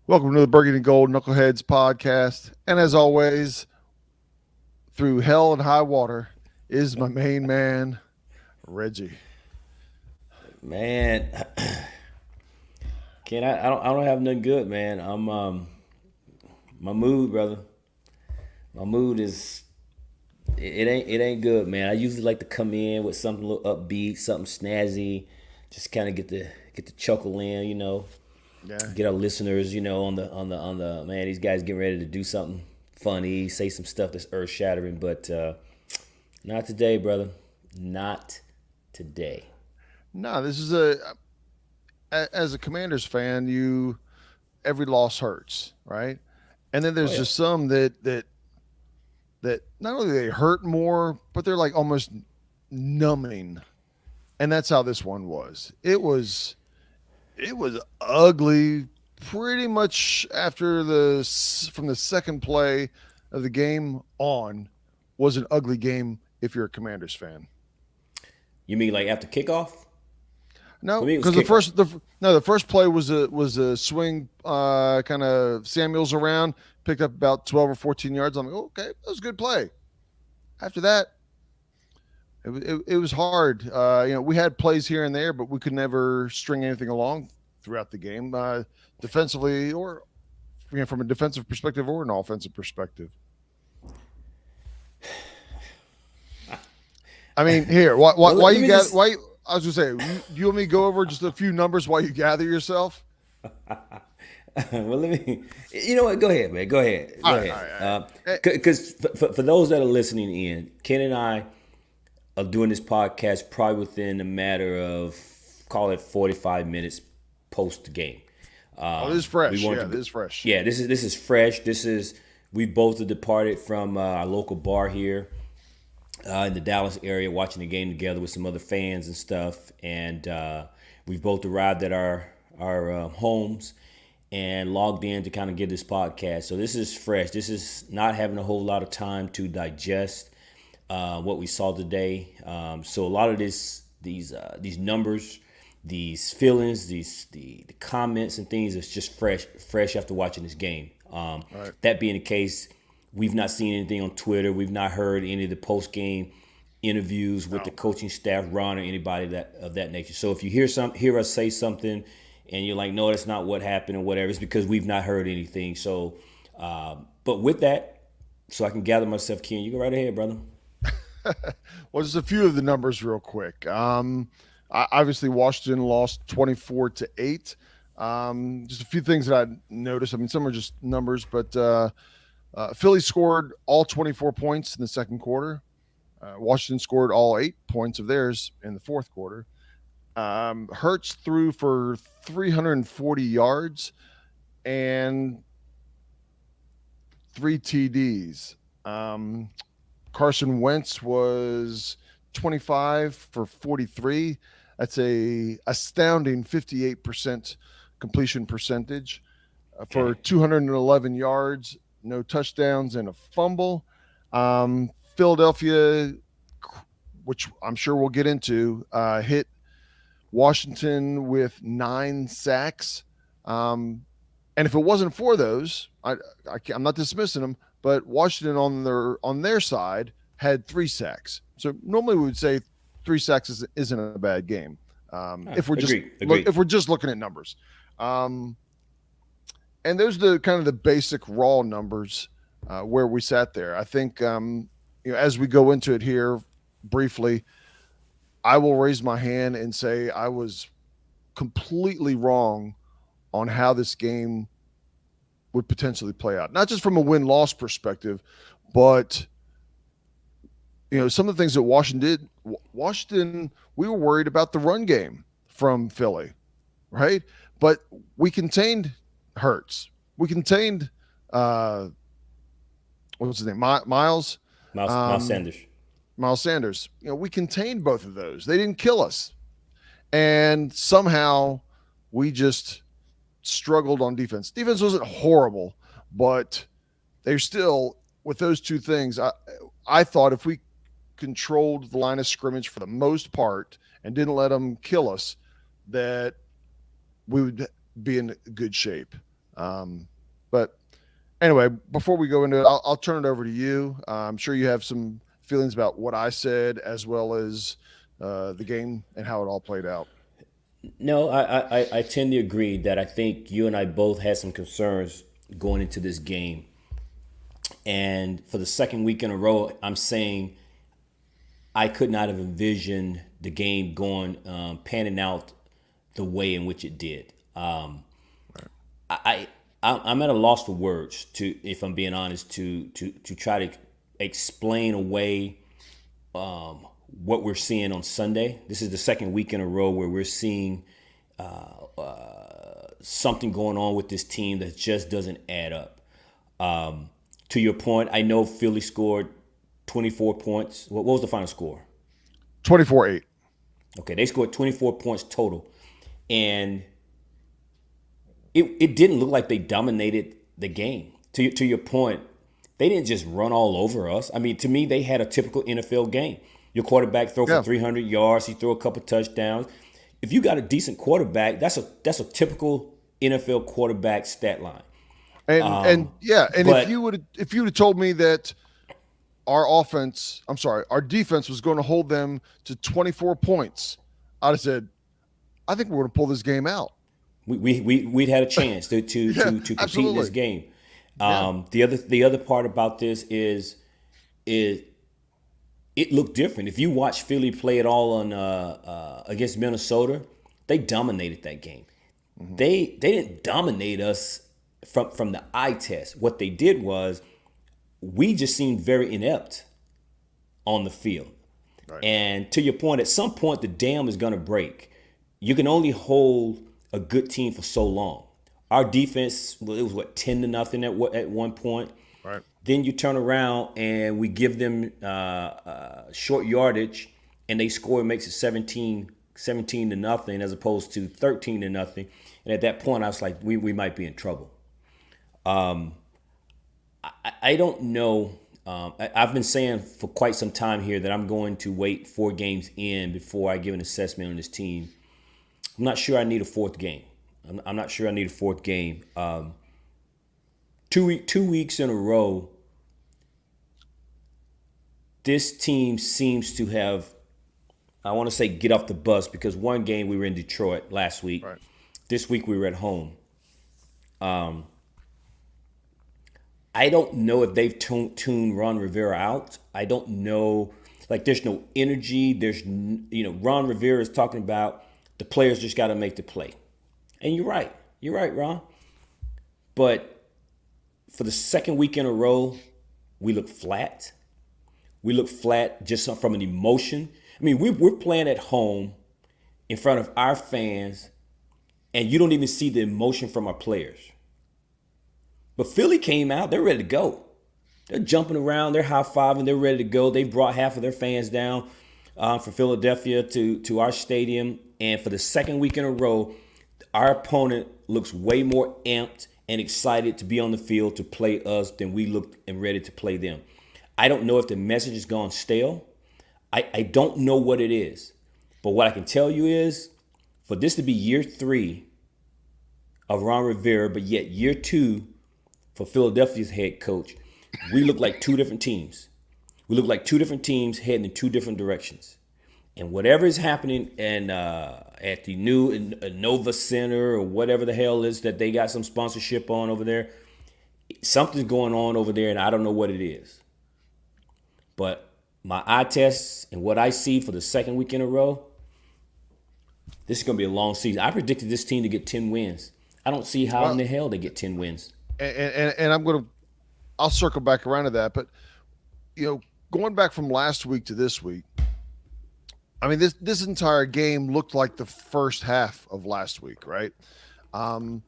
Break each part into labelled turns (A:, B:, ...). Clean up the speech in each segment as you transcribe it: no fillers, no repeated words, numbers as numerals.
A: Welcome to the Burgundy Gold Knuckleheads podcast. And as always, through hell and high water is my main man, Reggie.
B: Man, Ken, I don't have nothing good, man. My mood, brother. My mood is it ain't good, man. I usually like to come in with something a little upbeat, something snazzy, just kind of get the chuckle in,
A: Yeah.
B: get our listeners, on the man. These guys getting ready to do something funny, say some stuff that's earth shattering, but not today, brother. Not today.
A: No, this is as a Commanders fan, every loss hurts, right? And then
B: Oh
A: there's
B: yeah.
A: just some that not only they hurt more, but they're like almost numbing. And that's how this one was. It was ugly pretty much after from the second play of the game on was an ugly game if you're a Commanders fan.
B: You mean like after kickoff? For
A: No,
B: me, it was
A: because the
B: kickoff.
A: first the no the first play was a swing, kind of Samuels around, picked up about 12 or 14 yards. I'm like, okay, that was a good play. After that, it was hard. We had plays here and there, but we could never string anything along throughout the game, defensively or from a defensive perspective or an offensive perspective. I mean, here,
B: Well,
A: why
B: let
A: you
B: me
A: got
B: just.
A: why? I was gonna say, you want me to go over just a few numbers while you gather yourself?
B: Well, let me. You know what? Go ahead, man. Go ahead.
A: All
B: Go
A: right, all
B: ahead.
A: right, all right.
B: Because for those that are listening in, Ken and I are doing this podcast probably within a matter of, call it 45 minutes post game.
A: Oh, this is
B: We
A: fresh.
B: want
A: Yeah,
B: to.
A: this is fresh.
B: Yeah, this is fresh. This is we both have departed from our local bar here in the Dallas area, watching the game together with some other fans and stuff. And we've both arrived at our homes and logged in to kind of get this podcast. So this is fresh. This is not having a whole lot of time to digest what we saw today. So a lot of these numbers, these feelings, the comments and things is just fresh after watching this game.
A: All right.
B: That being the case, we've not seen anything on Twitter. We've not heard any of the post game interviews with the
A: No.
B: coaching staff, Ron, or anybody that of that nature. So if you hear us say something, and you're like, no, that's not what happened or whatever, it's because we've not heard anything. So, but with that, so I can gather myself, Ken, you go right ahead, brother.
A: Well, just a few of the numbers real quick. Obviously Washington lost 24-8. Just a few things that I noticed. I mean, some are just numbers, but Philly scored all 24 points in the second quarter. Washington scored all 8 points of theirs in the fourth quarter. Hertz threw for 340 yards and three TDs. Carson Wentz was 25 for 43. That's a astounding 58% completion percentage, for
B: Okay.
A: 211 yards, no touchdowns, and a fumble. Philadelphia, which I'm sure we'll get into, hit Washington with 9 sacks. And if it wasn't for those, I'm not dismissing them, but Washington on their side had 3 sacks. So normally we would say 3 sacks isn't a bad game, if we're just
B: Agreed. Agreed.
A: looking at numbers. Um, and those are the kind of the basic raw numbers, where we sat there. I think, as we go into it here briefly, I will raise my hand and say I was completely wrong on how this game would potentially play out. Not just from a win loss perspective, but some of the things that Washington did. Washington, we were worried about the run game from Philly, right? But we contained Hurts. We contained, what's his name, Miles,
B: Miles
A: um,
B: Sanders.
A: Miles Sanders. We contained both of those. They didn't kill us, and somehow we just struggled on defense. Defense wasn't horrible, but they're still, with those two things. I thought if we controlled the line of scrimmage for the most part and didn't let them kill us, that we would be in good shape. But anyway, before we go into it, I'll turn it over to you. I'm sure you have some feelings about what I said as well as the game and how it all played out.
B: No, I tend to agree that I think you and I both had some concerns going into this game. And for the second week in a row, I'm saying I could not have envisioned the game going, panning out the way in which it did. I, I'm at a loss for words to, if I'm being honest, to try to explain away what we're seeing on Sunday. This is the second week in a row where we're seeing something going on with this team that just doesn't add up. To your point, I know Philly scored 24 points. What was the final score?
A: 24-8.
B: Okay, they scored 24 points total. And it didn't look like they dominated the game. To your point, they didn't just run all over us. I mean, to me, they had a typical NFL game. Your quarterback throw for 300 yards. He threw a couple touchdowns. If you got a decent quarterback, that's a typical NFL quarterback stat line.
A: And
B: but-
A: if you would have told me that our defense was going to hold them to 24 points, I'd have said, I think we're going to pull this game out.
B: We'd had a chance to compete
A: absolutely.
B: in this game. The other part about this is it looked different. If you watch Philly play it all on against Minnesota, they dominated that game. Mm-hmm. They didn't dominate us from the eye test. What they did was we just seemed very inept on the field. Right. And to your point, at some point the dam is going to break. You can only hold a good team for so long. Our defense, it was 10-0 at one point.
A: Right.
B: Then you turn around and we give them short yardage, and they score and makes it 17-0 as opposed to 13-0. And at that point, I was like, we might be in trouble. I don't know. I've been saying for quite some time here that I'm going to wait 4 games in before I give an assessment on this team. I'm not sure I need a fourth game. I'm not sure I need a fourth game. 2 weeks in a row, this team seems to have, I want to say get off the bus, because one game we were in Detroit last week.
A: Right.
B: This week we were at home. I don't know if they've tuned Ron Rivera out. I don't know. Like, there's no energy. Ron Rivera is talking about the players just got to make the play. And you're right. You're right, Ron. But for the second week in a row, we look flat. We look flat just from an emotion. I mean, we're playing at home in front of our fans, and you don't even see the emotion from our players. But Philly came out, they're ready to go. They're jumping around, they're high-fiving, they're ready to go. They brought half of their fans down from Philadelphia to our stadium. And for the second week in a row, our opponent looks way more amped and excited to be on the field to play us than we looked and ready to play them. I don't know if the message has gone stale. I don't know what it is. But what I can tell you is, for this to be year 3 of Ron Rivera, but yet year 2 for Philadelphia's head coach, we look like 2 different teams. We look like 2 different teams heading in 2 different directions. And whatever is happening at the new Nova Center or whatever the hell is that they got some sponsorship on over there, something's going on over there, and I don't know what it is. But my eye tests and what I see for the second week in a row, this is going to be a long season. I predicted this team to get 10 wins. I don't see how in the hell they get 10 wins.
A: And I'll circle back around to that. But, going back from last week to this week, I mean, this entire game looked like the first half of last week, right? And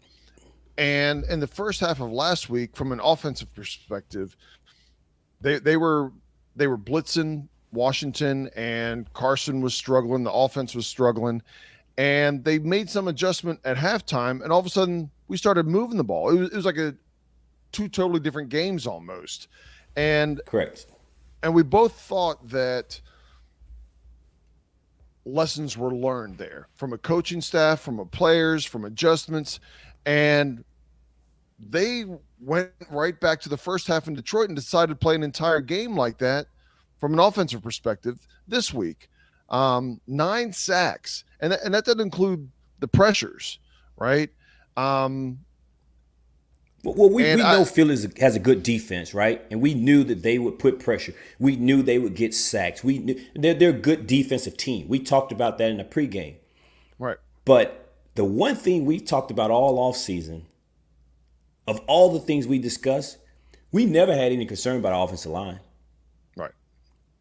A: in the first half of last week, from an offensive perspective, they were blitzing Washington, and Carson was struggling. The offense was struggling, and they made some adjustment at halftime, and all of a sudden we started moving the ball. It was like 2 totally different games almost. And
B: correct.
A: And we both thought that lessons were learned there from a coaching staff, from a players, from adjustments. And they went right back to the first half in Detroit and decided to play an entire game like that from an offensive perspective this week. 9 sacks, and that doesn't include the pressures, right?
B: Well, we
A: And
B: know Philly has a good defense, right? And we knew that they would put pressure. We knew they would get sacks. We knew they're a good defensive team. We talked about that in the pregame.
A: right,
B: But the one thing we talked about all off season, of all the things we discussed, we never had any concern about our offensive line,
A: right.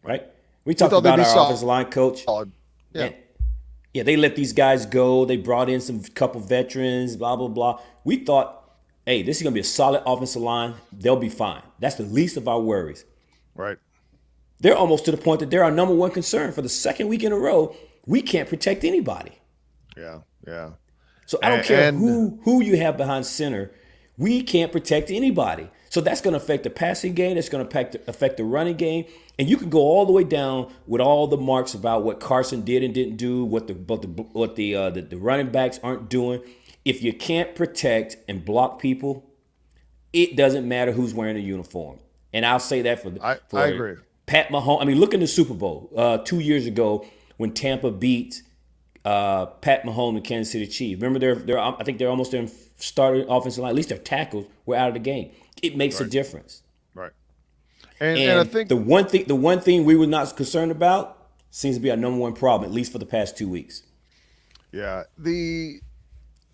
B: right? We talked
A: thought they'd
B: about
A: be
B: our
A: solid.
B: offensive line coach.
A: Yeah,
B: And, yeah, they let these guys go. They brought in some couple veterans, blah, blah, blah. We thought, hey, this is going to be a solid offensive line. They'll be fine. That's the least of our worries.
A: right.
B: They're almost to the point that they're our number one concern for the second week in a row. We can't protect anybody.
A: Yeah, yeah.
B: So I don't care
A: And-
B: who you have behind center. We can't protect anybody. So that's going to affect the passing game. It's going to affect the running game. And you can go all the way down with all the marks about what Carson did and didn't do, what the running backs aren't doing. If you can't protect and block people, it doesn't matter who's wearing a uniform. And I'll say that for
A: I agree.
B: Pat Mahomes. I mean, look in the Super Bowl 2 years ago when Tampa beat Pat Mahomes and Kansas City Chiefs. Remember, I think they're almost their starting offensive line. At least their tackles were out of the game. It makes a difference.
A: Right. And I think
B: the one thing we were not concerned about seems to be our number one problem, at least for the past 2 weeks.
A: yeah,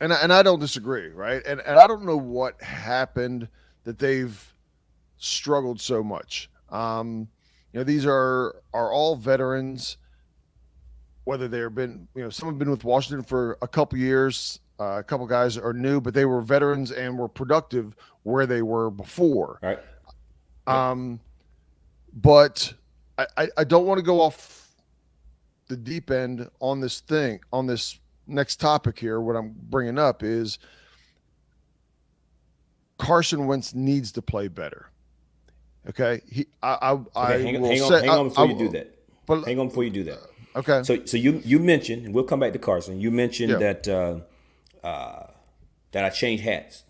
A: and I don't disagree, right? And I don't know what happened that they've struggled so much. These are all veterans. Whether they've been, some have been with Washington for a couple years. A couple guys are new, but they were veterans and were productive where they were before.
B: Right?
A: But I don't want to go off the deep end on this next topic here. What I'm bringing up is Carson Wentz needs to play better. Okay,
B: Hang on before you do that.
A: But
B: Hang on before you do that.
A: Okay,
B: So you mentioned, and we'll come back to Carson. You mentioned that I changed hats.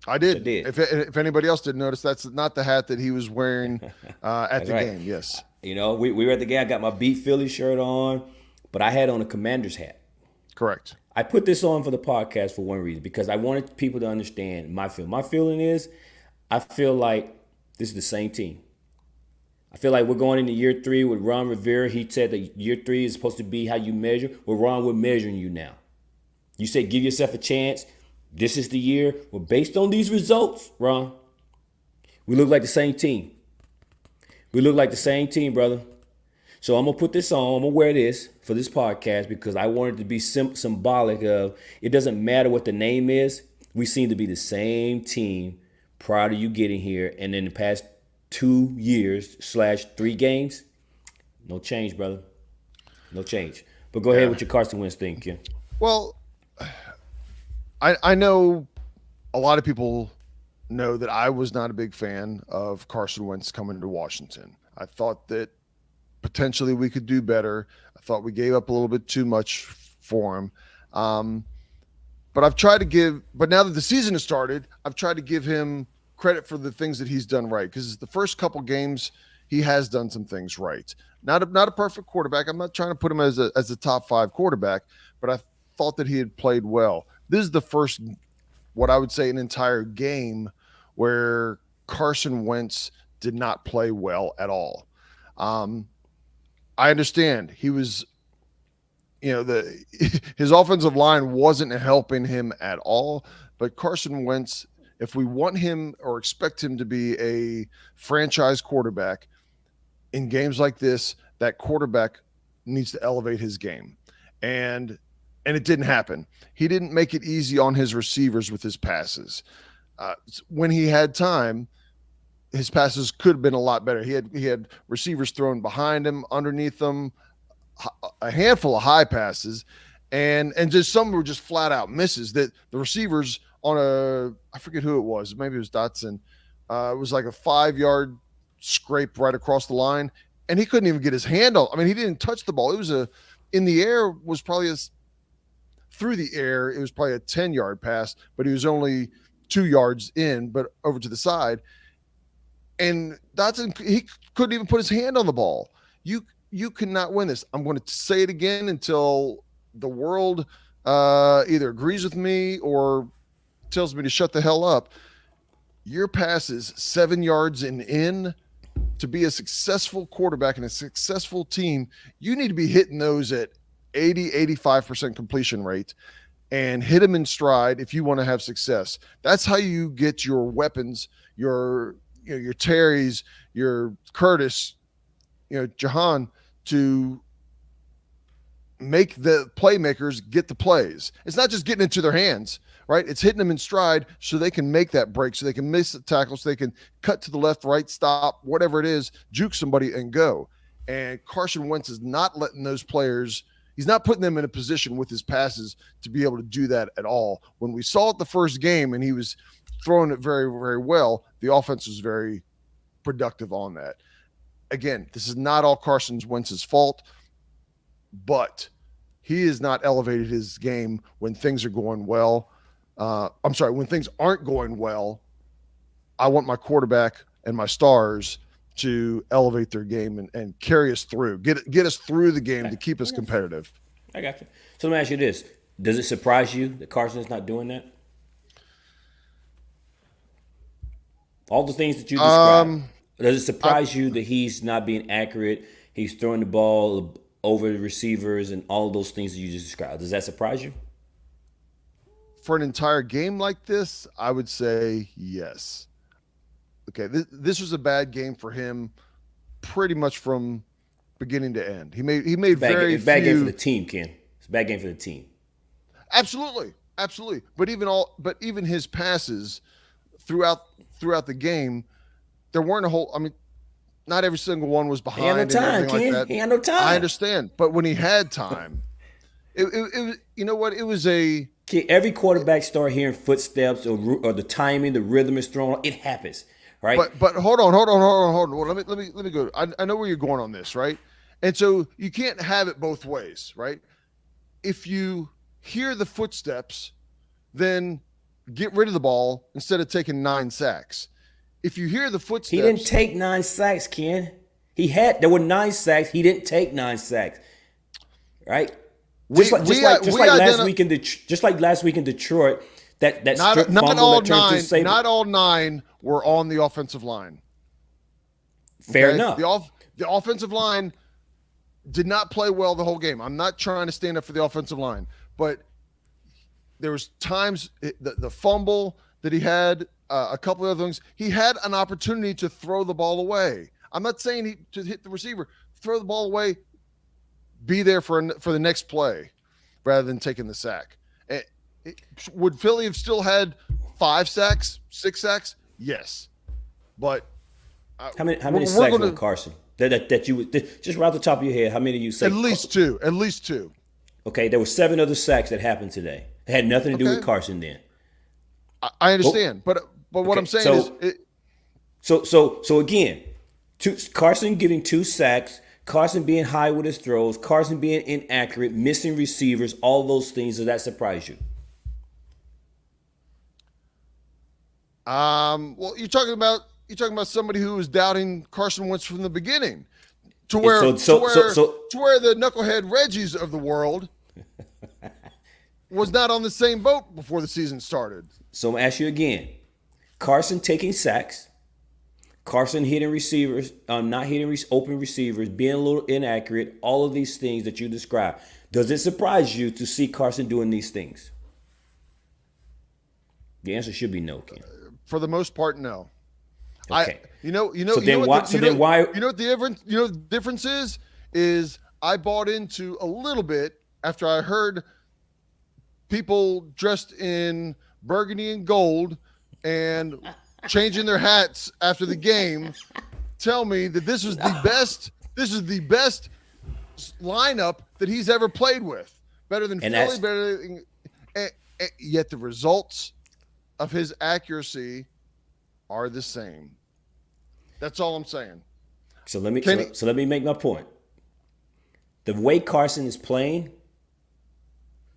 A: I did.
B: did.
A: If anybody else didn't notice, that's not the hat that he was wearing at the
B: right.
A: game. Yes,
B: We were at the game. I got my Beat Philly shirt on, but I had on a Commander's hat.
A: correct.
B: I put this on for the podcast for one reason, because I wanted people to understand my feeling. My feeling is, I feel like this is the same team. I feel like we're going into year 3 with Ron Rivera. He said that year 3 is supposed to be how you measure. Well, Ron, we're measuring you now. You said give yourself a chance. This is the year. Well, based on these results, Ron, we look like the same team. We look like the same team, brother. So I'm going to put this on. I'm going to wear this for this podcast because I want it to be symbolic of, it doesn't matter what the name is. We seem to be the same team prior to you getting here. And in the past 2 years / 3 games, no change, brother. No change. But go ahead with your Carson Wentz thing, Ken.
A: Well, I know a lot of people know that I was not a big fan of Carson Wentz coming to Washington. I thought that potentially we could do better. I thought we gave up a little bit too much for him. But now that the season has started, I've tried to give him credit for the things that he's done right. Because the first couple games, he has done some things right. Not a perfect quarterback. I'm not trying to put him as a top 5 quarterback, but I thought that he had played well. This is the first, what I would say, an entire game where Carson Wentz did not play well at all. I understand he was, his offensive line wasn't helping him at all, but Carson Wentz, if we want him or expect him to be a franchise quarterback in games like this, that quarterback needs to elevate his game. And it didn't happen. He didn't make it easy on his receivers with his passes. When he had time, his passes could have been a lot better. He had receivers thrown behind him, underneath him, a handful of high passes, and just some were just flat out misses that the receivers on I forget who it was. Maybe it was Dotson. It was like a 5-yard scrape right across the line, and he couldn't even get his hand on. I mean, he didn't touch the ball. It was in the air was probably through the air. It was probably a 10-yard pass, but he was only 2 yards in, but over to the side. And Dotson, he couldn't even put his hand on the ball. You cannot win this. I'm going to say it again until the world either agrees with me or tells me to shut the hell up. Your passes 7 yards and in, to be a successful quarterback and a successful team, you need to be hitting those at 85% completion rate and hit them in stride if you want to have success. That's how you get your weapons, your Terrys, your Curtis, Jahan, to make the playmakers get the plays. It's not just getting into their hands, right? It's hitting them in stride so they can make that break, so they can miss the tackle, so they can cut to the left, right, stop, whatever it is, juke somebody and go. And Carson Wentz is not letting those players, he's not putting them in a position with his passes to be able to do that at all. When we saw it the first game and he was throwing it very, very well, the offense was very productive on that. Again, this is not all Carson Wentz's fault, but he has not elevated his game when things are going well. When things aren't going well. I want my quarterback and my stars to elevate their game and carry us through, get us through the game to keep us competitive.
B: I got you. So let me ask you this. Does it surprise you that Carson's not doing that? All the things that you described. Does it surprise you that he's not being accurate? He's throwing the ball over the receivers and all those things that you just described. Does that surprise you?
A: For an entire game like this, I would say yes. Okay, this was a bad game for him pretty much from beginning to end. He made very few.
B: Bad game for the team, Ken. It's a bad game for the team.
A: Absolutely. But even his passes throughout the game, there weren't a whole. I mean, not every single one was behind.
B: He had no time, Ken.
A: Like
B: he had no time.
A: I understand, but when he had time, it you know what? It was a.
B: Every quarterback start hearing footsteps or the timing, the rhythm is thrown. It happens, right?
A: But hold on. Let me go. I know where you're going on this, right? And so you can't have it both ways, right? If you hear the footsteps, then get rid of the ball instead of taking 9 sacks. If you hear the footsteps,
B: he didn't take 9 sacks, Ken. There were 9 sacks. He didn't take 9 sacks, right? Just like last week in Detroit, that strip fumble that turned to Saban.
A: Not all 9 were on the offensive line.
B: Fair enough.
A: The offensive line did not play well the whole game. I'm not trying to stand up for the offensive line, but there was times the fumble that he had, a couple of other things. He had an opportunity to throw the ball away. I'm not saying to hit the receiver, throw the ball away. Be there for the next play rather than taking the sack. Would Philly have still had 5 sacks, 6 sacks? Yes. But
B: how many sacks on Carson? That you would just right off the top of your head, how many you say?
A: At least two.
B: Okay, there were 7 other sacks that happened today. It had nothing to do with Carson then.
A: I understand, but what I'm saying is
B: So again, Carson getting 2 sacks, Carson being high with his throws, Carson being inaccurate, missing receivers, all those things. Does that surprise you?
A: Well, you're talking about somebody who was doubting Carson Wentz from the beginning, to where the knucklehead Reggies of the world was not on the same boat before the season started.
B: So I'm gonna ask you again: Carson taking sacks, Carson hitting receivers, not hitting open receivers, being a little inaccurate, all of these things that you described. Does it surprise you to see Carson doing these things? The answer should be no, Ken.
A: For the most part, no.
B: Okay.
A: You know what the difference is I bought into a little bit after I heard people dressed in burgundy and gold and changing their hats after the game tell me that this is the best lineup that he's ever played with. Better than Philly, yet the results of his accuracy are the same. That's all I'm saying.
B: So let me make my point. The way Carson is playing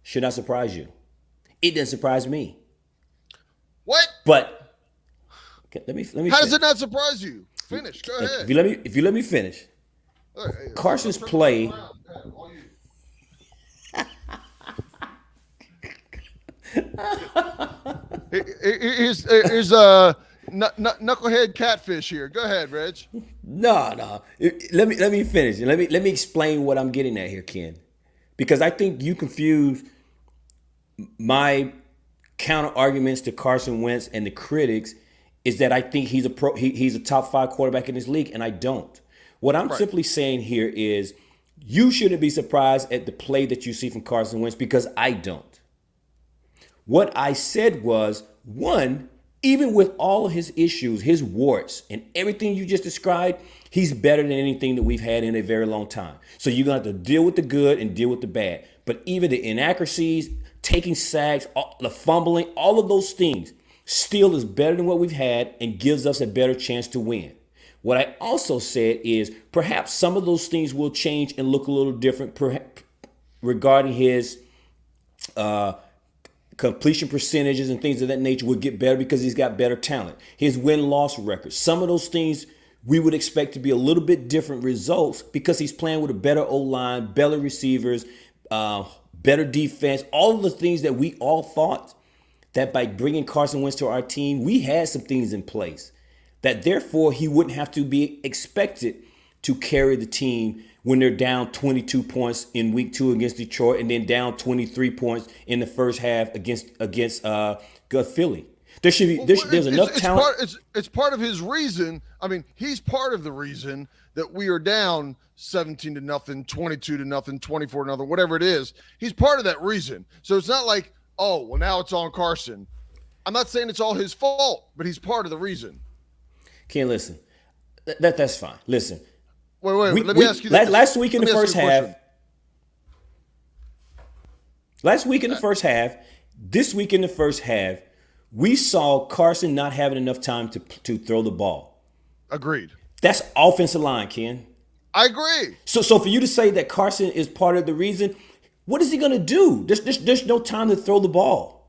B: should not surprise you. It doesn't surprise me.
A: What?
B: But okay, let me.
A: How does it not surprise you? Finish. Go ahead.
B: If you let me finish, Carson's play.
A: Here's knucklehead catfish here. Go ahead, Reg.
B: No. Let me finish. Let me explain what I'm getting at here, Ken, because I think you confuse my counter arguments to Carson Wentz and the critics is that I think he's a top 5 quarterback in this league, and I don't. What I'm simply saying here is you shouldn't be surprised at the play that you see from Carson Wentz because I don't. What I said was, one, even with all of his issues, his warts, and everything you just described, he's better than anything that we've had in a very long time. So you're going to have to deal with the good and deal with the bad. But even the inaccuracies, taking sacks, the fumbling, all of those things still is better than what we've had and gives us a better chance to win. What I also said is perhaps some of those things will change and look a little different regarding his completion percentages and things of that nature would get better because he's got better talent. His win-loss record, some of those things we would expect to be a little bit different results because he's playing with a better O-line, better receivers, better defense, all of the things that we all thought that by bringing Carson Wentz to our team, we had some things in place that therefore he wouldn't have to be expected to carry the team when they're down 22 points in week 2 against Detroit and then down 23 points in the first half against Philly. There should be there's enough talent.
A: It's part of his reason. I mean, he's part of the reason that we are down 17-0, 22-0, 24-0, whatever it is. He's part of that reason. So it's not like, oh, well, now it's on Carson. I'm not saying it's all his fault, but he's part of the reason.
B: Ken, listen. That's fine. Listen.
A: Wait. Let me ask you this.
B: Last week in the first half. Last week in the first half, this week in the first half, we saw Carson not having enough time to throw the ball.
A: Agreed.
B: That's offensive line, Ken.
A: I agree.
B: So for you to say that Carson is part of the reason, what is he going to do? There's no time to throw the ball.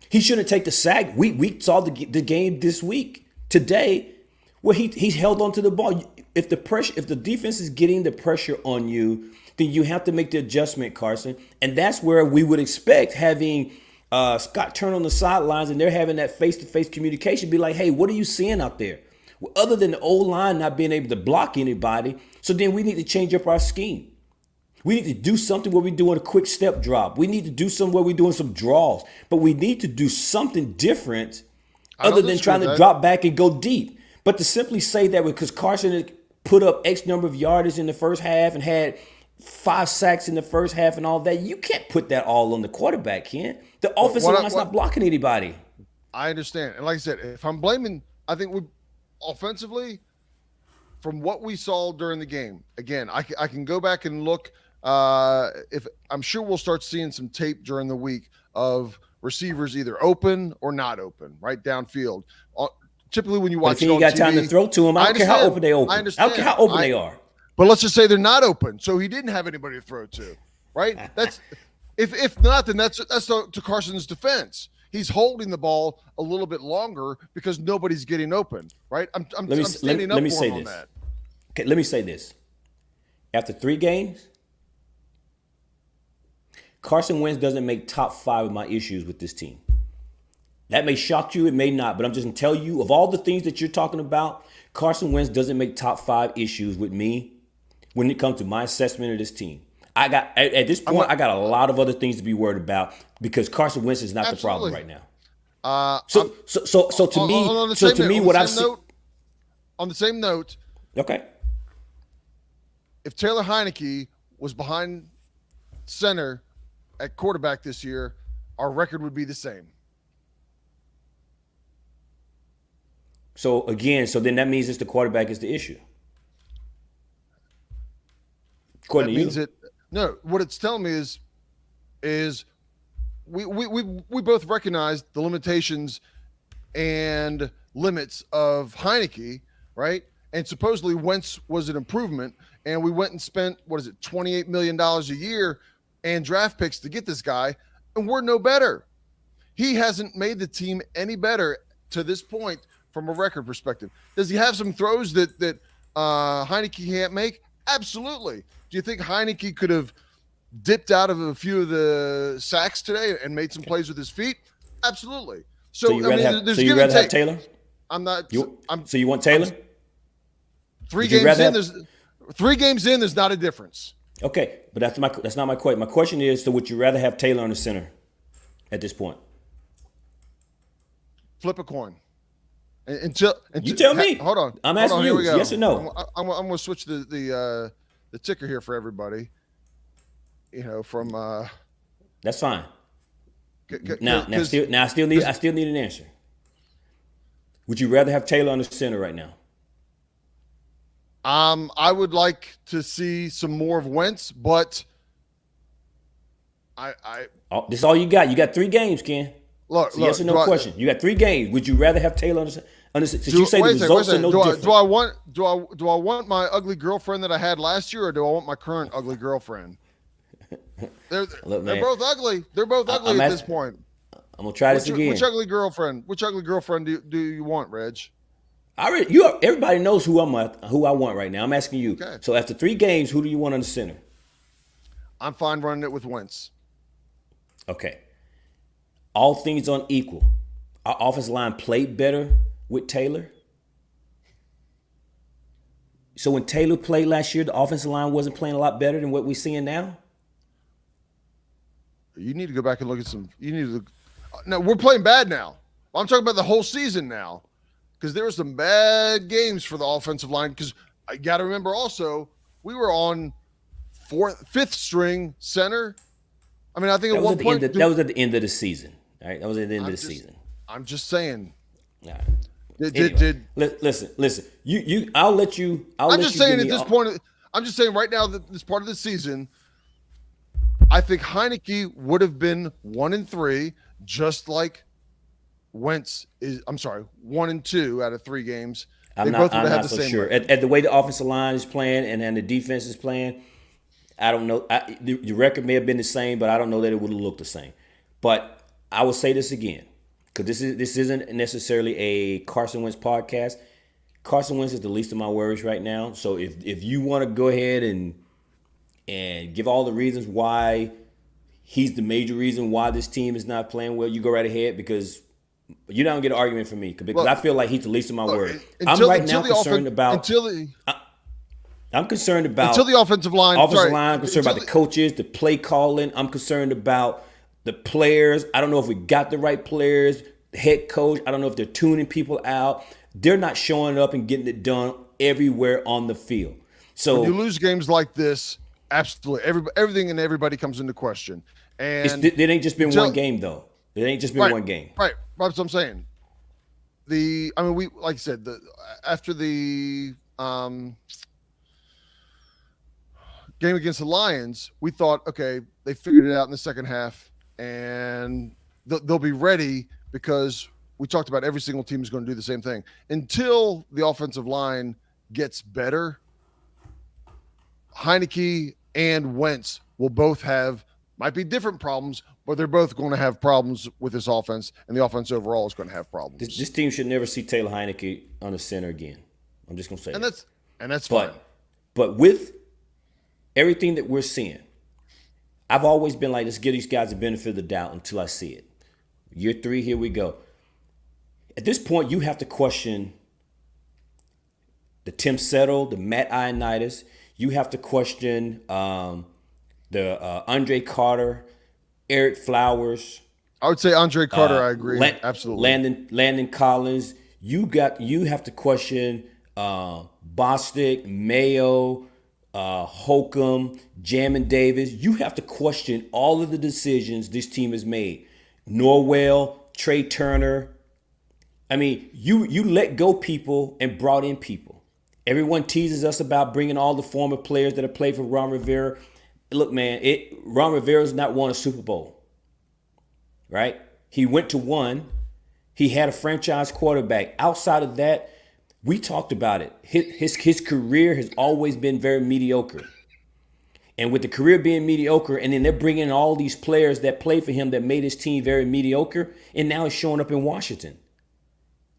B: He shouldn't take the sack. We saw the game this week, today, where he's held onto the ball. If the defense is getting the pressure on you, then you have to make the adjustment, Carson. And that's where we would expect having Scott Turner on the sidelines and they're having that face-to-face communication, be like, hey, what are you seeing out there? Well, other than the old line not being able to block anybody, so then we need to change up our scheme. We need to do something where we're doing a quick step drop. We need to do something where we're doing some draws. But we need to do something different other than trying to drop back and go deep. But to simply say that because Carson had put up X number of yardage in the first half and had 5 sacks in the first half and all that, you can't put that all on the quarterback, Ken. The offensive line's not blocking anybody.
A: I understand. And like I said, if I'm blaming, I think we offensively, from what we saw during the game, again, I can go back and look. If I'm sure we'll start seeing some tape during the week of receivers either open or not open, right downfield. Typically, when you watch,
B: if you got time to throw to them, I don't care how open they open. I don't care how open they are.
A: But let's just say they're not open, so he didn't have anybody to throw to, right? That's if not, then that's to Carson's defense. He's holding the ball a little bit longer because nobody's getting open, right? I'm standing up for him on that.
B: Okay, let me say this. After 3 games, Carson Wentz doesn't make top 5 of my issues with this team. That may shock you, it may not, but I'm just going to tell you, of all the things that you're talking about, Carson Wentz doesn't make top 5 issues with me when it comes to my assessment of this team. At this point, I got a lot of other things to be worried about because Carson Wentz is not the problem right now. So to me, what I see
A: on the same note,
B: okay.
A: If Taylor Heineke was behind center at quarterback this year, our record would be the same.
B: So then that means it's the quarterback is the issue. According to you.
A: No, what it's telling me is we both recognize the limitations and limits of Heineke, right? And supposedly Wentz was an improvement, and we went and spent $28 million a year and draft picks to get this guy, and we're no better. He hasn't made the team any better to this point from a record perspective. Does he have some throws that Heineke can't make? Absolutely. Do you think Heineke could have dipped out of a few of the sacks today and made some plays with his feet? Absolutely. So
B: you rather have Taylor?
A: I'm not.
B: So you want Taylor?
A: Three games in. There's 3 games in. There's not a difference.
B: Okay, but that's not my question. My question is: so would you rather have Taylor on the center at this point?
A: Flip a coin. Until
B: you tell me.
A: Hold on.
B: I'm asking you. Yes or no?
A: I'm going to switch the ticker here for everybody. From
B: that's fine. I still need an answer. Would you rather have Taylor on the center right now?
A: I would like to see some more of Wentz, but
B: this is all you got. You got 3 games, Ken.
A: Look,
B: yes or no question. You got 3 games. Would you rather have Taylor on the center? Since you say the results are no different.
A: Do I want my ugly girlfriend that I had last year, or do I want my current ugly girlfriend? They're both ugly. They're both ugly at this point.
B: I'm gonna try this again.
A: Which ugly girlfriend do you want, Reg?
B: Everybody knows who I want right now. I'm asking you.
A: Okay.
B: So after 3 games, who do you want on the center?
A: I'm fine running it with Wentz.
B: Okay. All things on equal, our offensive line played better with Taylor. So when Taylor played last year, the offensive line wasn't playing a lot better than what we're seeing now?
A: You need to go back and look at some. No, we're playing bad now. I'm talking about the whole season now, because there were some bad games for the offensive line. Because I got to remember also, we were on 5th string center. I mean, I think at one point
B: that was at the end of the season. All right, that was at the end of the season.
A: I'm just saying.
B: All right. Listen. I'll let you.
A: I'm just saying at this point. I'm just saying right now that this part of the season, I think Heineke would have been 1-3, just like Wentz is. I'm sorry, 1-2 out of 3 games.
B: I'm not so sure. At the way the offensive line is playing and the defense is playing, I don't know. The record may have been the same, but I don't know that it would have looked the same. But I will say this again, because this isn't necessarily a Carson Wentz podcast. Carson Wentz is the least of my worries right now. So if you want to go ahead and give all the reasons why he's the major reason why this team is not playing well, you go right ahead, because you're not going to get an argument from me, because I feel like he's the least of my worries. I'm concerned about until the offensive line. I'm concerned about the coaches, the play calling. I'm concerned about the players. I don't know if we got the right players. The head coach, I don't know if they're tuning people out. They're not showing up and getting it done everywhere on the field. So
A: when you lose games like this, absolutely, everything and everybody comes into question. And
B: it ain't just been one game, though. It ain't just been one game.
A: Right. That's what I'm saying. We like I said, after the game against the Lions, we thought, okay, they figured it out in the second half, and they'll be ready, because we talked about every single team is going to do the same thing. Until the offensive line gets better, Heineke and Wentz will both might be different problems, but they're both going to have problems with this offense, and the offense overall is going to have problems.
B: This team should never see Taylor Heineke on the center again. I'm just going to say that.
A: And that's fine.
B: But with everything that we're seeing, I've always been like, let's give these guys the benefit of the doubt until I see it. Year 3, here we go. At this point, you have to question the Tim Settle, the Matt Ioannidis. You have to question the Andre Carter, Eric Flowers.
A: I would say Andre Carter. I agree. Absolutely.
B: Landon Collins. You have to question Bostic, Mayo, Holcomb, Jamin Davis. You have to question all of the decisions this team has made. Norwell, Trey Turner. I mean, you let go people and brought in people. Everyone teases us about bringing all the former players that have played for Ron Rivera. Look, man, Ron Rivera's not won a Super Bowl, right? He went to one. He had a franchise quarterback. Outside of that, we talked about it. His career has always been very mediocre. And with the career being mediocre, and then they're bringing in all these players that played for him that made his team very mediocre, and now it's showing up in Washington.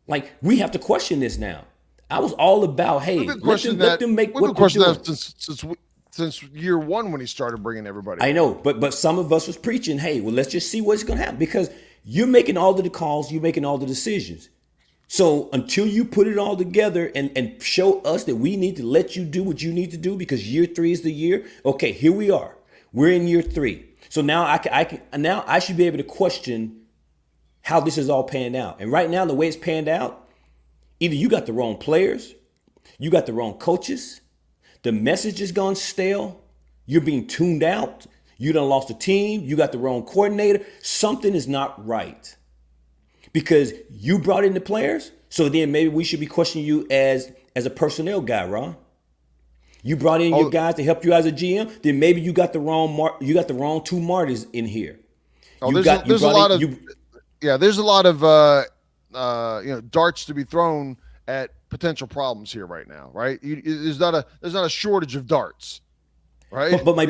B: Like, we have to question this now. I was all about, hey, let them make what they're doing.
A: Since year one when he started bringing everybody.
B: I know, but some of us was preaching, hey, well, let's just see what's going to happen, because you're making all of the calls, you're making all the decisions. So until you put it all together and show us that we need to let you do what you need to do because year 3 is the year. Okay, here we are. We're in year 3. So now I should be able to question how this is all panned out. And right now, the way it's panned out, either you got the wrong players, you got the wrong coaches, the message has gone stale, you're being tuned out, you done lost a team, you got the wrong coordinator. Something is not right. Because you brought in the players, so then maybe we should be questioning you as a personnel guy, Ron. You brought in your guys to help you as a GM, then maybe you got the wrong two Martys in here.
A: There's a lot of darts to be thrown at potential problems here right now, right? There's not a shortage of darts. Right.
B: But my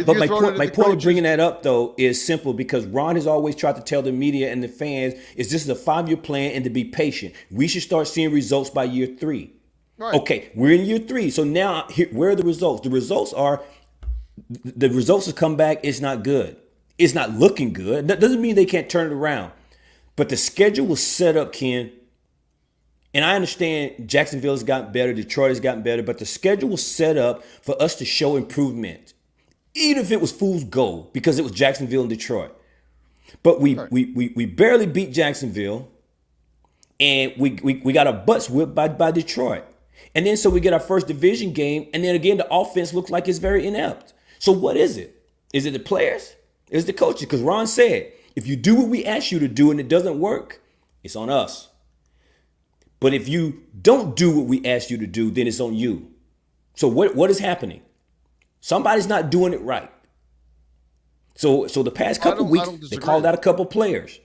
B: point of bringing that up, though, is simple, because Ron has always tried to tell the media and the fans is this is a 5-year plan and to be patient. We should start seeing results by year 3. Right. Okay, we're in year 3. So now where are the results? The results have come back. It's not good. It's not looking good. That doesn't mean they can't turn it around. But the schedule was set up, Ken. And I understand Jacksonville has gotten better, Detroit has gotten better, but the schedule was set up for us to show improvement. Even if it was fool's gold, because it was Jacksonville and Detroit. But we barely beat Jacksonville, and we got our butts whipped by Detroit. And then so we get our first division game, and then again the offense looks like it's very inept. So what is it? Is it the players? Is it the coaches? Because Ron said, if you do what we ask you to do and it doesn't work, it's on us. But if you don't do what we ask you to do, then it's on you. So what is happening? Somebody's not doing it right. So the past couple weeks, they called out a couple players.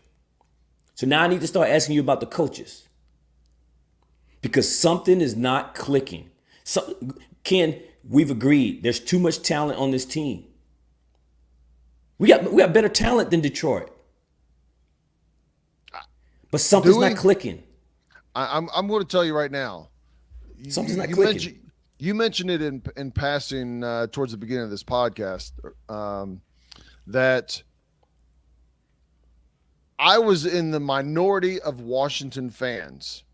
B: So now I need to start asking you about the coaches. Because something is not clicking. Ken, we've agreed there's too much talent on this team. We got better talent than Detroit. But something's not clicking.
A: I'm going to tell you right now.
B: Something's not clicking.
A: You mentioned it in passing towards the beginning of this podcast that I was in the minority of Washington fans,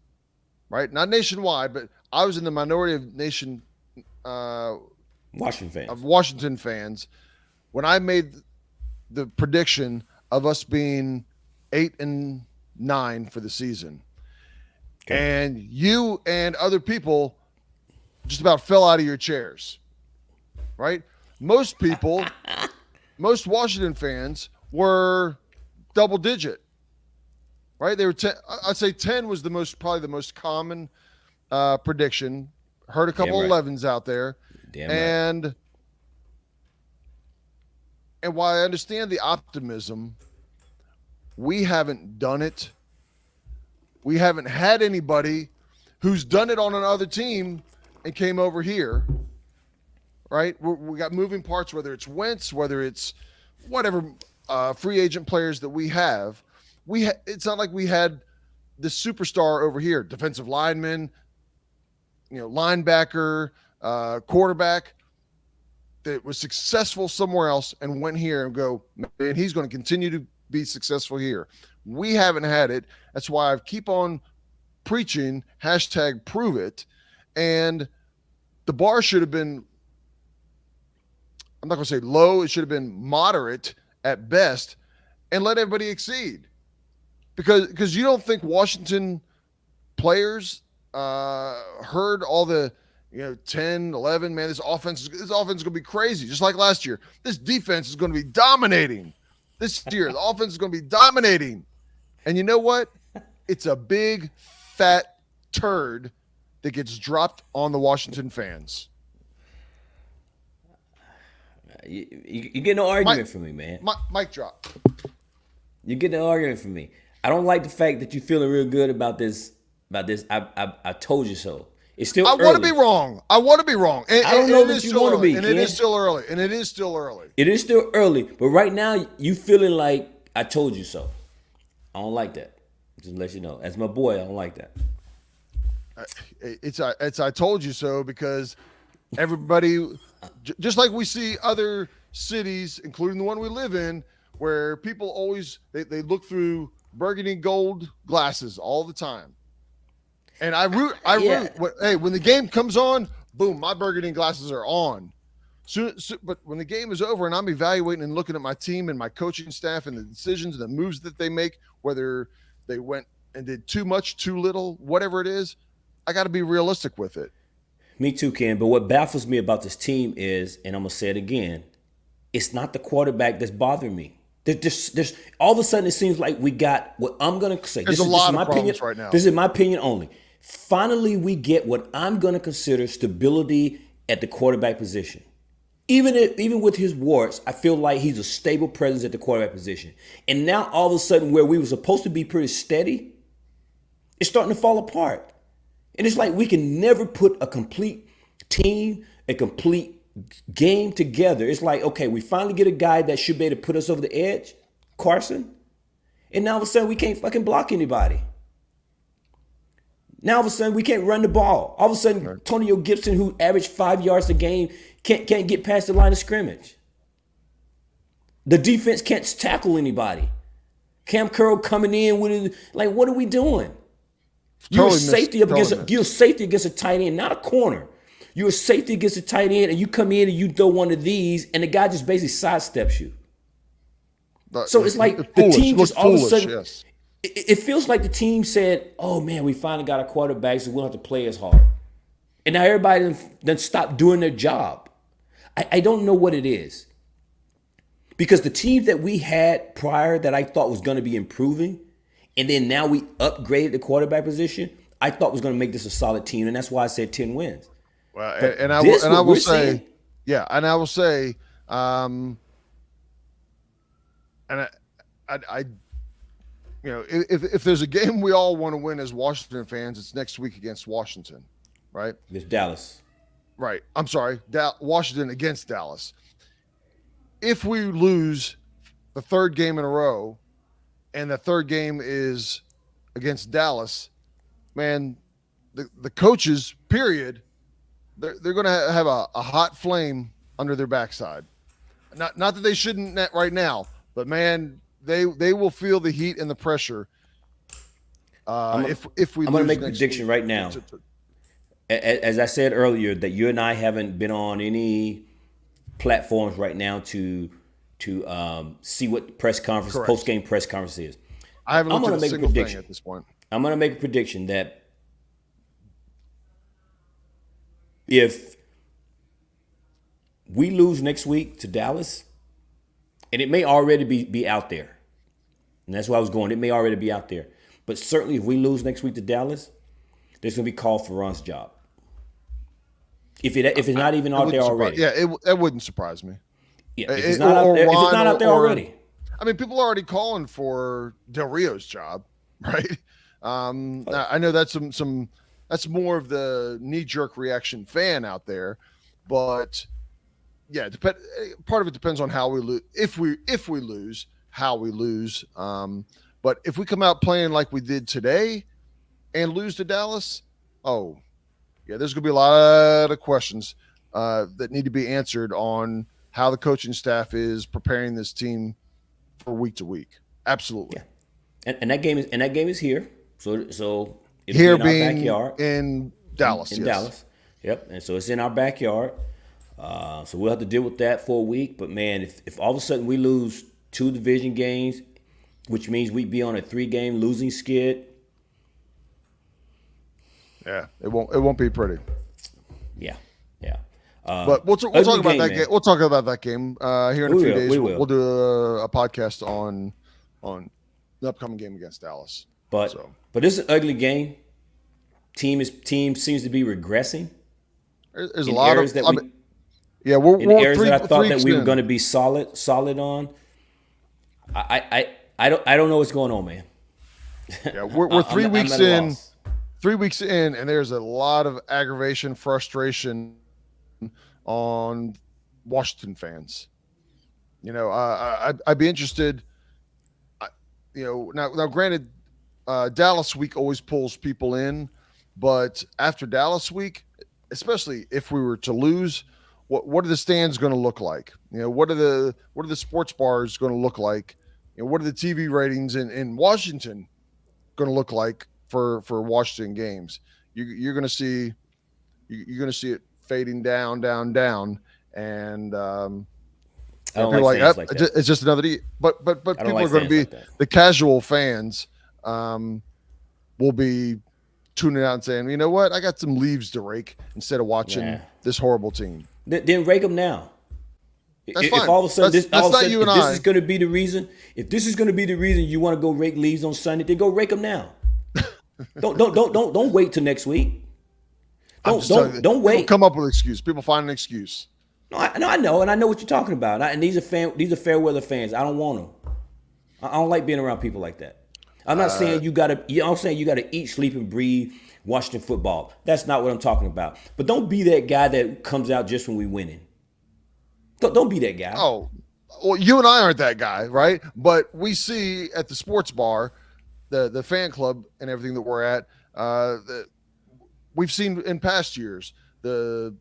A: right? Not nationwide, but I was in the minority of Washington fans when I made the prediction of us being 8-9 for the season. Okay. And you and other people just about fell out of your chairs, right? Most people, most Washington fans were double digit, right? They were 10. I'd say 10 was probably the most common prediction. Heard a couple of 11s out there. And while I understand the optimism, we haven't done it. We haven't had anybody who's done it on another team and came over here, right? We got moving parts, whether it's Wentz, whether it's whatever free agent players that we have. It's not like we had the superstar over here, defensive lineman, linebacker, quarterback that was successful somewhere else and went here and go, man, he's going to continue to be successful here. We haven't had it. That's why I keep on preaching #prove it. And the bar should have been, I'm not going to say low, it should have been moderate at best, and let everybody exceed. Because you don't think Washington players heard all the 10, 11, man, this offense is going to be crazy, just like last year. This defense is going to be dominating. This year, the offense is going to be dominating. And you know what? It's a big, fat turd that gets dropped on the Washington fans.
B: You get no argument from me, man.
A: Mic drop.
B: You get no argument from me. I don't like the fact that you're feeling real good about this. I told you so. It's still
A: I
B: early.
A: want to be wrong. I want to be wrong. And,
B: I don't
A: and
B: know
A: it
B: that
A: is
B: you
A: still
B: wanna
A: early.
B: be,
A: And it
B: Ken.
A: is still early. And it is still early.
B: It is still early, but right now you feeling like I told you so. I don't like that. Just to let you know. As my boy, I don't like that.
A: It's I told you so, because everybody, just like we see other cities, including the one we live in, where people always they look through burgundy and gold glasses all the time. And I root.
B: Yeah.
A: Hey, when the game comes on, boom, my burgundy glasses are on. But when the game is over and I'm evaluating and looking at my team and my coaching staff and the decisions and the moves that they make, whether they went and did too much, too little, whatever it is, I got to be realistic with it.
B: Me too, Ken. But what baffles me about this team is, and I'm gonna say it again, it's not the quarterback that's bothering me. There's all of a sudden it seems like we got what I'm gonna say.
A: There's a lot of problems right now.
B: This is my opinion only. Finally, we get what I'm gonna consider stability at the quarterback position. Even with his warts, I feel like he's a stable presence at the quarterback position. And now all of a sudden, where we were supposed to be pretty steady, it's starting to fall apart. And it's like we can never put a complete team, a complete game together. It's like, okay, we finally get a guy that should be able to put us over the edge, Carson. And now all of a sudden we can't fucking block anybody. Now all of a sudden we can't run the ball. All of a sudden Antonio Gibson, who averaged 5 yards a game, can't get past the line of scrimmage. The defense can't tackle anybody. Cam Curl coming in with it, like, what are we doing? You're safety against a tight end, not a corner. You're a safety against a tight end, and you come in and you throw one of these, and the guy just basically sidesteps you. So it's like the team just all of a sudden,
A: yes.
B: it feels like the team said, oh man, we finally got a quarterback, so we don't have to play as hard. And now everybody then stopped doing their job. I don't know what it is. Because the team that we had prior that I thought was going to be improving, and then now we upgraded the quarterback position, I thought was going to make this a solid team, and that's why I said 10 wins.
A: Well,
B: But
A: and I
B: this,
A: will
B: what we're
A: say,
B: seeing-
A: yeah, and I will say, and I you know, if there's a game we all want to win as Washington fans, it's next week against Washington, right?
B: It's Dallas.
A: Right. I'm sorry, Washington against Dallas. If we lose the third game in a row, and the third game is against Dallas, man, the coaches, period, they're going to have a hot flame under their backside. Not that they shouldn't right now, but man, they will feel the heat and the pressure. If we
B: I'm
A: lose
B: going to make a
A: next
B: prediction
A: week.
B: right now. As I said earlier, that you and I haven't been on any platforms right now to see what press conference,
A: Correct.
B: post-game press conference is.
A: I haven't
B: I'm
A: looked
B: gonna
A: at a
B: make a
A: single thing
B: prediction.
A: at this point.
B: I'm going to make a prediction that if we lose next week to Dallas, and it may already be out there, and that's why I was going, it may already be out there, but certainly if we lose next week to Dallas, there's going to be call for Ron's job. If it's not even out there already.
A: Yeah, that wouldn't surprise me.
B: Yeah, if it's not out there already.
A: I mean, people are already calling for Del Rio's job, right? I know that's some that's more of the knee-jerk reaction fan out there, but yeah, part of it depends on how we lose. If we lose, how we lose. But if we come out playing like we did today and lose to Dallas, oh yeah, there's gonna be a lot of questions that need to be answered on how the coaching staff is preparing this team for week to week. Absolutely.
B: Yeah. And that game is here. So it'll
A: Here
B: be in our
A: being
B: backyard.
A: in Dallas.
B: In
A: yes.
B: Dallas. Yep. And so it's in our backyard. So we'll have to deal with that for a week. But man, if all of a sudden we lose 2 division games, which means we'd be on a 3-game losing skid.
A: Yeah, it won't be pretty.
B: Yeah.
A: But we'll talk about that game. We'll talk about that game here in a few days. We'll do a podcast on the upcoming game against Dallas.
B: But this is an ugly game. Team seems to be regressing.
A: There's a lot of
B: that
A: we're
B: areas that I thought that we were going to be solid on. I don't know what's going on, man.
A: Yeah, we're 3 weeks in. 3 weeks in, and there's a lot of aggravation, frustration on Washington fans. I'd be interested. Now, granted, Dallas week always pulls people in, but after Dallas week, especially if we were to lose, what are the stands going to look like? What are the sports bars going to look like? What are the TV ratings in Washington going to look like for Washington games? You're going to see it fading down, down, down, and
B: I don't
A: people
B: like
A: are
B: fans
A: like,
B: like that.
A: it's just another D. But
B: I don't
A: people
B: like
A: are going to
B: fans
A: be
B: like that.
A: the casual fans. Will be tuning out and saying, you know what, I got some leaves to rake instead of watching
B: Nah.
A: this horrible team.
B: Then rake them now.
A: That's
B: If
A: fine.
B: all of a sudden
A: That's
B: all of a
A: not
B: sudden,
A: you and
B: if this
A: I.
B: is going to be the reason, if this is going to be the reason you want to go rake leaves on Sunday, then go rake them now. Don't wait till next week. Don't wait.
A: People come up with an excuse. People find an excuse.
B: No, I know, and I know what you're talking about. And these are fair weather fans. I don't want them. I don't like being around people like that. I'm not saying you gotta. I'm saying you gotta eat, sleep, and breathe Washington football. That's not what I'm talking about. But don't be that guy that comes out just when we winning. Don't be that guy.
A: Oh, well, you and I aren't that guy, right? But we see at the sports bar, the fan club and everything that we're at, we've seen in past years the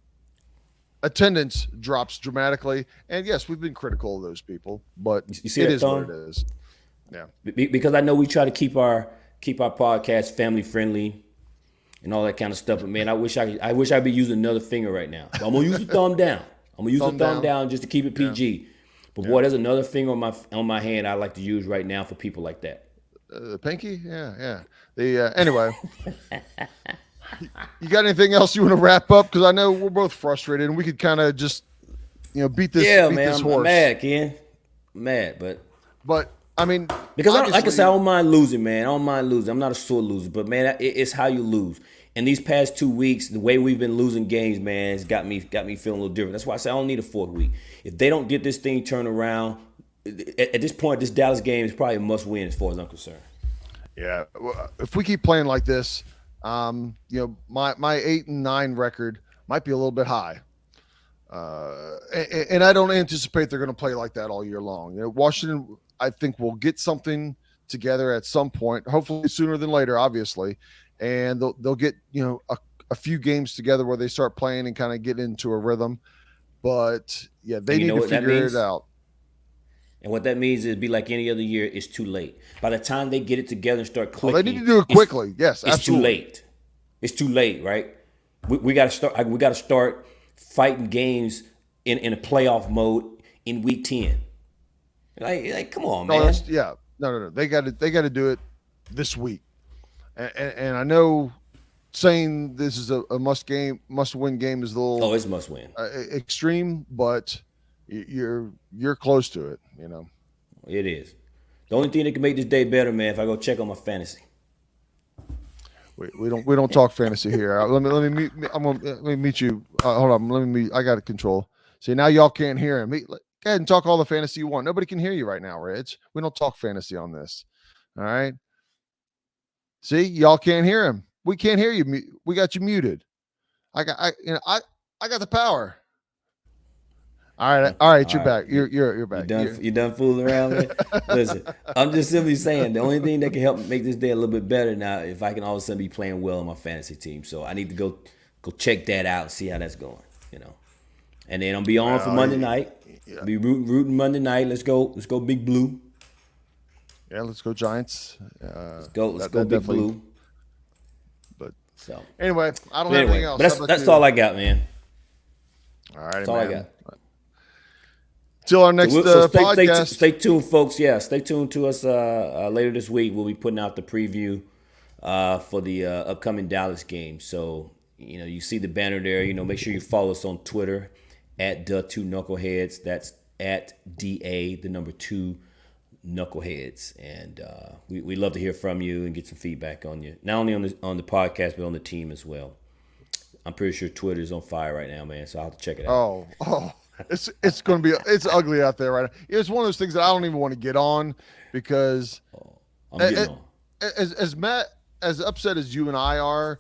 A: attendance drops dramatically. And yes, we've been critical of those people, but
B: You see
A: it
B: that
A: is
B: thumb?
A: what it is. Yeah.
B: Because I know we try to keep our podcast family friendly and all that kind of stuff. But man, I wish I'd be using another finger right now. So I'm gonna use the thumb down. I'm gonna use the thumb down just to keep it PG. But boy, there's another finger on my hand I like to use right now for people like that.
A: The pinky? Yeah. Anyway, you got anything else you want to wrap up? Because I know we're both frustrated, and we could kind of just, beat this.
B: Yeah,
A: beat
B: man,
A: this
B: I'm
A: horse.
B: mad, Ken. I'm mad, but
A: I mean,
B: because like I
A: obviously-
B: said, I don't mind losing, man. I don't mind losing. I'm not a sore loser, but man, it's how you lose. And these past 2 weeks, the way we've been losing games, man, has got me feeling a little different. That's why I say I don't need a fourth week. If they don't get this thing turned around, at this point, this Dallas game is probably a must win as far as I'm concerned.
A: yeah. Well, if we keep playing like this, my 8-9 record might be a little bit high. And I don't anticipate they're going to play like that all year long. Washington, I think, will get something together at some point, hopefully sooner than later, obviously, and they'll get a few games together where they start playing and kind of get into a rhythm. But yeah, they need to figure it out.
B: And what that means is it'd be like any other year, it's too late. By the time they get it together and start clicking,
A: They need to do it quickly. Yes,
B: it's
A: absolutely.
B: too late. It's too late, right? We got to start. We got to start fighting games in a playoff mode in week 10. Like come on, man.
A: No. They got to do it this week. And I know saying this is a must-win game is a little
B: Oh, it's must win.
A: extreme, but you're close to it.
B: It is. The only thing that can make this day better, man, if I go check on my fantasy.
A: We don't talk fantasy here. Let me meet you. Hold on. I got to control. See, now y'all can't hear him. Go ahead and talk all the fantasy you want. Nobody can hear you right now, Reg. We don't talk fantasy on this. All right. See, y'all can't hear him. We can't hear you. We got you muted. I got the power. All right. You're back. You're back.
B: You done fooling around, man? Listen, I'm just simply saying the only thing that can help make this day a little bit better now if I can all of a sudden be playing well on my fantasy team. So I need to go check that out and see how that's going. And then I'll be on for Monday night.
A: Yeah.
B: Be rooting Monday night. Let's go Big Blue.
A: Yeah, let's go Giants.
B: Let's go Big Blue.
A: But
B: so
A: anyway, I don't have anything else.
B: But that's all I got, man.
A: All right,
B: that's all I got.
A: Till our next podcast.
B: Stay tuned, folks. Yeah, stay tuned to us later this week. We'll be putting out the preview for the upcoming Dallas game. So, you see the banner there. Make sure you follow us on Twitter at the 2 Knuckleheads. That's at DA, the number 2 Knuckleheads. And we love to hear from you and get some feedback on you. Not only on the podcast, but on the team as well. I'm pretty sure Twitter is on fire right now, man. So I'll have to check it out.
A: Oh. It's going to be it's ugly out there right now. It's one of those things that I don't even want to get on because
B: I'm getting on.
A: as as upset as you and I are,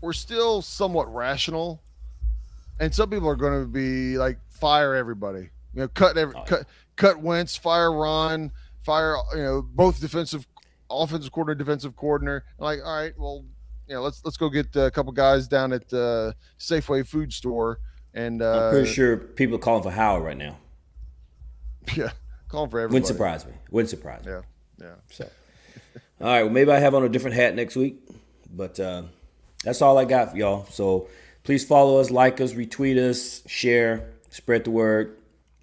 A: we're still somewhat rational. And some people are going to be like, fire everybody, cut Wentz, fire Ron, fire, both offensive coordinator, defensive coordinator. Like, all right, well, let's go get a couple guys down at the Safeway food store. And
B: I'm pretty sure people are calling for Howard right now.
A: yeah, calling for everybody.
B: Wouldn't surprise me. Wouldn't surprise me.
A: Yeah.
B: So, all right. Well, maybe I have on a different hat next week, but that's all I got for y'all. So please follow us, like us, retweet us, share, spread the word.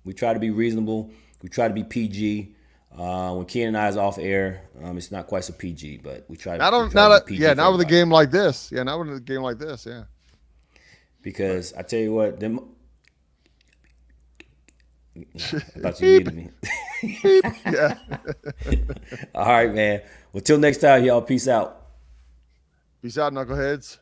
B: We try to be reasonable. We try to be PG. When Ken and I is off air, it's not quite so PG, but we try.
A: Not
B: to be PG
A: not with a game like this. Yeah, not with a game like this. Yeah.
B: Because I tell you what, them. I thought you needed me.
A: Yeah.
B: All right, man. Well, till next time, y'all. Peace out.
A: Peace out, knuckleheads.